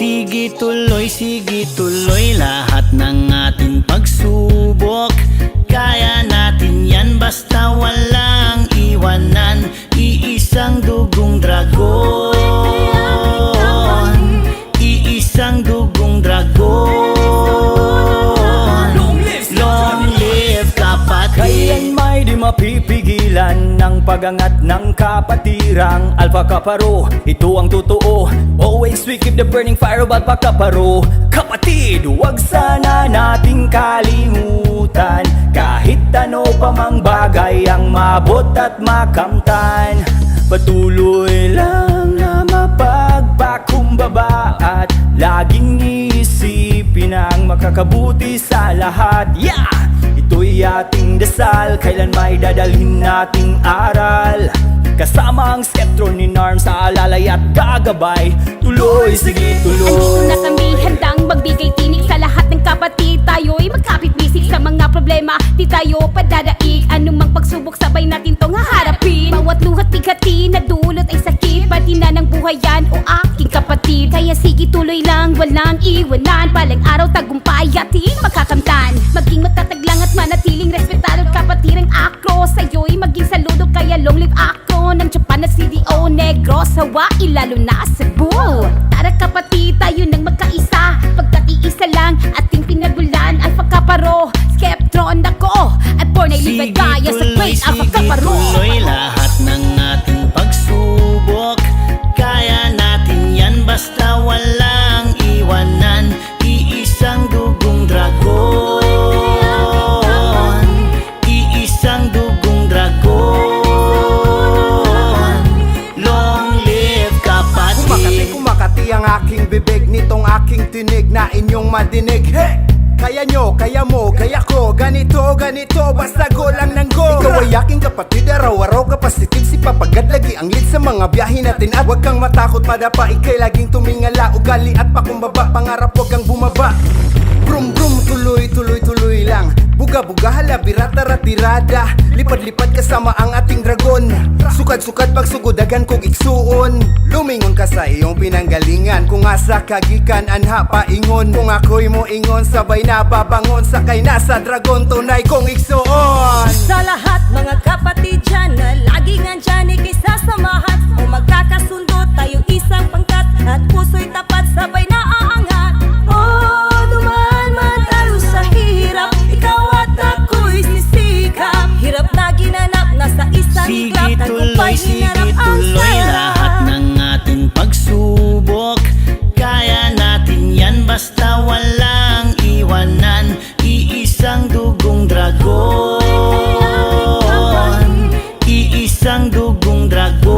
Sige tuloy lahat ng ating pagsubok. Kaya natin yan basta walang iwanan. Iisang dugong dragon, iisang dugong dragon. Long live kapatid. Kailan may di mapipigilan ng pagangat ng kapatirang Alpha Kaparo, ito ang totoo. Always we keep the burning fire of Alpha Kaparo. Kapatid, huwag sana nating kalimutan kahit ano pa mang bagay ang mabot at makamtan. Patuloy lang na mapagpakumbaba at laging isipin ang makakabuti sa lahat. Yeah! Ito'y ating dasal, kailan may dadalhin nating aral. Kasama ang skeptro ni Narm sa alalay at gagabay. Tuloy, sige tuloy. Andito na kami handang magbigay tinig sa lahat ng kapatid. Tayo'y magkapit-bisig sa mga problema. Di tayo padadaig, anumang pagsubok sabay natin tong haharapin. Bawat luhat bighati na dulot ay sakit, pati na ng buhay yan o aking kapatid. Kaya sige tuloy lang, walang iwanan. Balang araw tagumpay ating makakamtan. Maging matatag lang at manatiling respetado kapatirang akro. Sa'yo'y maging saludo kaya long live akro. Ng Japan at CDO Negros, Hawaii lalo na Cebu. Tara kapatid, tayo nang magkaisa. Pagkat iisa lang ating pinagulan. Alpha Kaparo, Skeptron ako at born ay ligaya sa great Alpha Kaparo. Tuloy lahat ng ating pagsubok. Kaya natin yan basta walang iwanan. Iisang dugong dragon, iisang dugong dragon. Long live kapatid. Kumakati ang aking bibig nitong aking tinig na inyong madinig. Hey! Kaya nyo, kaya mo, kaya ko, ganito, basta go lang ng go. Ikaw ay aking kapatid, araw-araw ka positive. Si papagad lagi ang lead sa mga biyahe natin. At huwag kang matakot madapa, ikay laging tumingala. Ugali at pakumbaba, pangarap huwag kang bumaba. Brum brum, tuloy lang. Buga-buga, hala, birata, ratirada. Lipad-lipad kasama ang ating dragon. Sukad-sukad pagsugodagan kong iksuon. Lumingon ka sa iyong pinanggalingan. Kung asa kagikan, anha paingon. Kung ako'y mo ingon, sabay na babangon. Sakay na sa dragon, tunay kong iksuon. Sa lahat mga kapatid dyan na laging andyan ikisasamahan. O magkakasundo tayo isang pangkat at puso'y tapat sabay na aangat. Oh, dumaan man tayo sa hirap, ikaw at ako'y sisikap. Hirap na ginanap, nasa isang iglap. Tagumpay hinarap ang lahat sarap. ng ating pagsubok. Kaya natin yan basta walang iwanan. Iisang dugong dragon, iisang dugong dragon.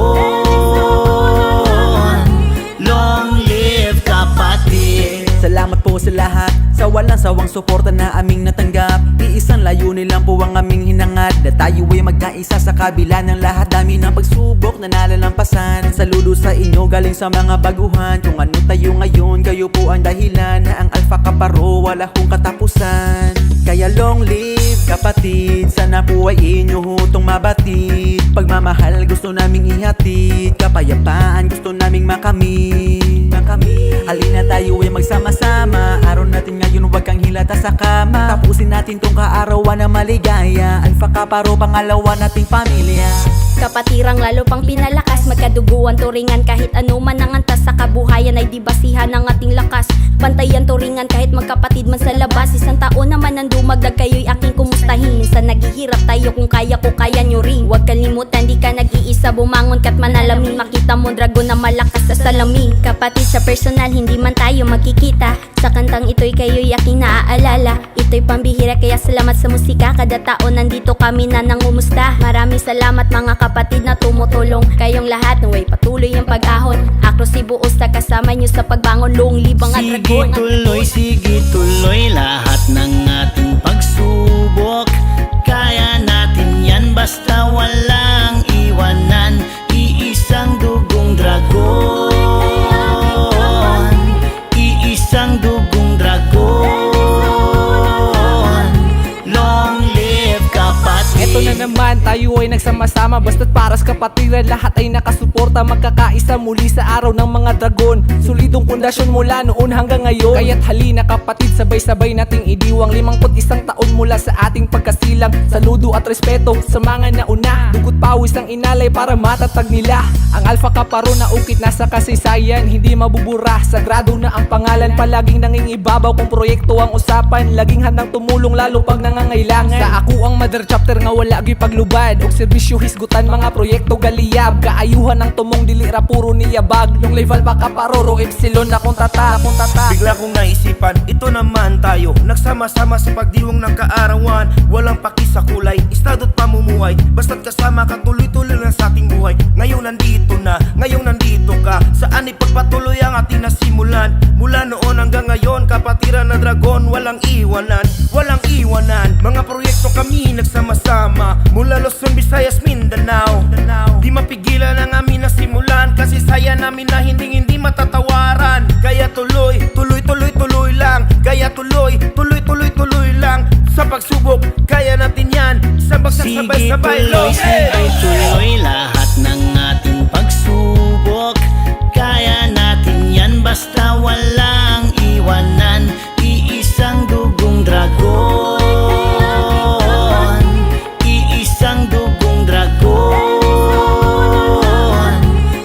Long live kapatid. Salamat po sa lahat sa walang sawang suporta na aming natanggap. Iisang layunin lang po ang aming hinangad, na tayo ay magkaisa sa kabila ng lahat. Dami ng pagsubok na nalalampasan. Saludo sa inyo galing sa mga baguhan. Kung ano tayo ngayon, kayo po ang dahilan. Na ang Alpha Kaparo wala hong katapusan. Kaya long live kapatid, sana po ay inyo hutong mabatid. Pagmamahal gusto naming ihatid, kapayapaan gusto naming makamit. Halina tayo ay magsama-sama. Araw natin ngayon, huwag kang hilata sa kama. Tapusin natin tong kaarawan na maligaya. Alpha Kaparo, pangalawa nating pamilya. Kapatirang lalo pang pinalakas, magkaduguan turingan kahit ano man ang antas. Sa kabuhayan ay di basihan ng ating lakas. Bantayan turingan kahit magkapatid man sa labas. Isang taon naman ang dumagdag, kayo'y aking kumustahin. Minsan naghihirap tayo, kung kaya ko kaya nyo rin. Huwag kalimutan, di ka nag-iisa, bumangon ka't manalamin. Makita mo dragon na malakas sa salamin. Kapatid sa personal, hindi man tayo magkikita. Sa kantang ito'y kayo'y aking naaalala. Ito'y pambihira kaya salamat sa musika. Kada taon nandito kami na nangumusta. Maraming salamat mga kapatid na tumutulong. Kayong lahat naway patuloy ang pag-ahon. Akro si buos na kasama nyo sa pagbangon. Long libang at dragon. Sige tuloy lahat ng ating pagsubok. Kaya natin yan basta walang iwanan. Iisang dugong dragon, iisang dugong dragon. Long live kapatid. Eto na naman, tayo ay nagsama-sama sama-sama basta't paras kapatiran, lahat ay nakasuporta, magkakaisa muli sa araw ng mga dragon. Solidong pundasyon mula noon hanggang ngayon, kaya't halina kapatid, sabay-sabay nating idiwang 51 taon mula sa ating pagkasilang. Saludo at respeto sa mga nauna, dugot pawis ang inalay para matatag nila ang Alpha Kaparo na ukit nasa kasaysayan, hindi mabubura, sagrado na ang pangalan, palaging nangingibabaw kung proyekto ang usapan, laging handang tumulong lalo pag nangangailangan. Sa ako ang mother chapter nga wala gyud paglubad, og serbisyo hisgutan mga proyekto galiyab, kaayuhan ng tumong dilira puro niyabag, nung level pa kaparoro epsilon akong tata. Bigla kong naisipan, ito naman tayo, nagsama-sama sa pagdiwang ng kaarawan, walang paki sa kulay, estado't pamumuhay, basta't kasama ka tuloy-tuloy na sa ating buhay. Ngayong nandito na, ngayong nandito ka, saan ipagpatuloy ang ating nasimulan. Mula noon hanggang ngayon, kapatiran na dragon, walang iwanan, walang iwanan. Mga proyekto kami nagsama-sama, mula Luzon, Visayas, Mindanao. Di mapigilan ang aming nasimulan, kasi saya namin na hindi matatawaran. Kaya tuloy lang, kaya tuloy lang. Sa pagsubok, kaya natin yan, isang Sige magsasabay-sabay tuloy, sige tuloy lahat ng ating pagsubok. Kaya natin yan basta walang iwanan. Iisang dugong dragon, iisang dugong dragon.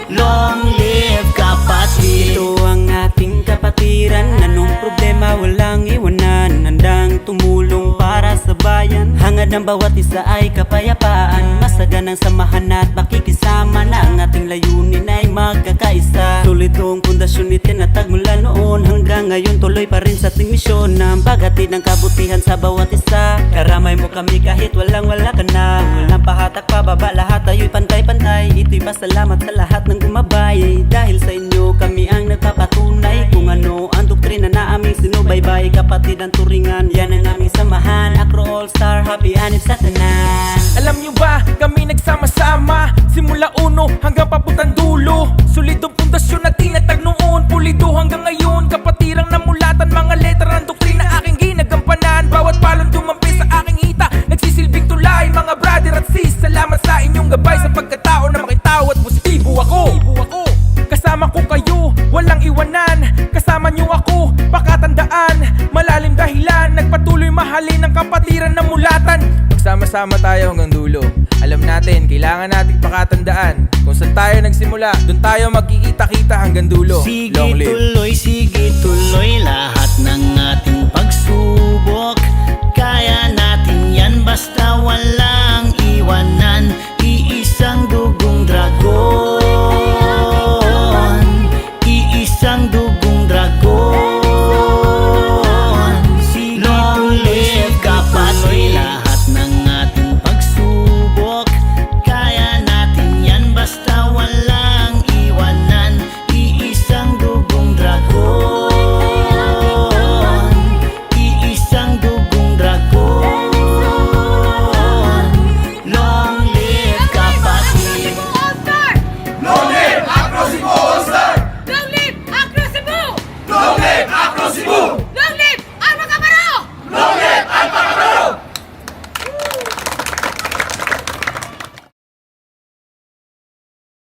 Long live kapatid. Ito ang ating kapatiran, anong problema walang iwanan, handang tumulong para sa bayan, hangad ng bawat isa ay kapayapaan, masaganang samahan at pakikisama na ang ating layunin ay magkakaisa. Solidong pundasyon itinatag mula noon hanggang ngayon, tuloy pa rin sa ating misyon ng paghatid ng kabutihan sa bawat isa. Karamay mo kami kahit wala ka na, walang pahatak pababa, lahat tayo'y pantay-pantay. Ito'y pasalamat sa lahat ng gumabay, dahil sa inyo kami ang nagpapatunay kung ano ang doktrina na aming sinubaybay. Kapatid ang turingan, yan ang aming samahan, Acro All-Star, happy anip sa tanan. Alam nyo ba, kami nagsama-sama simula uno hanggang papuntang dulo. Solidong pundasyon na tinatag noon, pulido hanggang ngayon, kapatirang namulatan, mga letra ng doktrina aking ginagampanan. Bawat palong dumampi sa aking hita, nagsisilbing tulay. Mga brother at sis, salamat sa inyong gabay, sa pagkatao na makitao at positibo ako. Kasama ko kayo, walang iwanan, kasama nyo ako, pakatandaan, malalim dahilan, nagpatuloy mahalin ang kapatiran na mulatan. Magsama-sama tayo hanggang dulo, alam natin, kailangan nating pakatandaan, kung saan tayo nagsimula, dun tayo magkikita-kita hanggang dulo. Sige Long live. tuloy, sige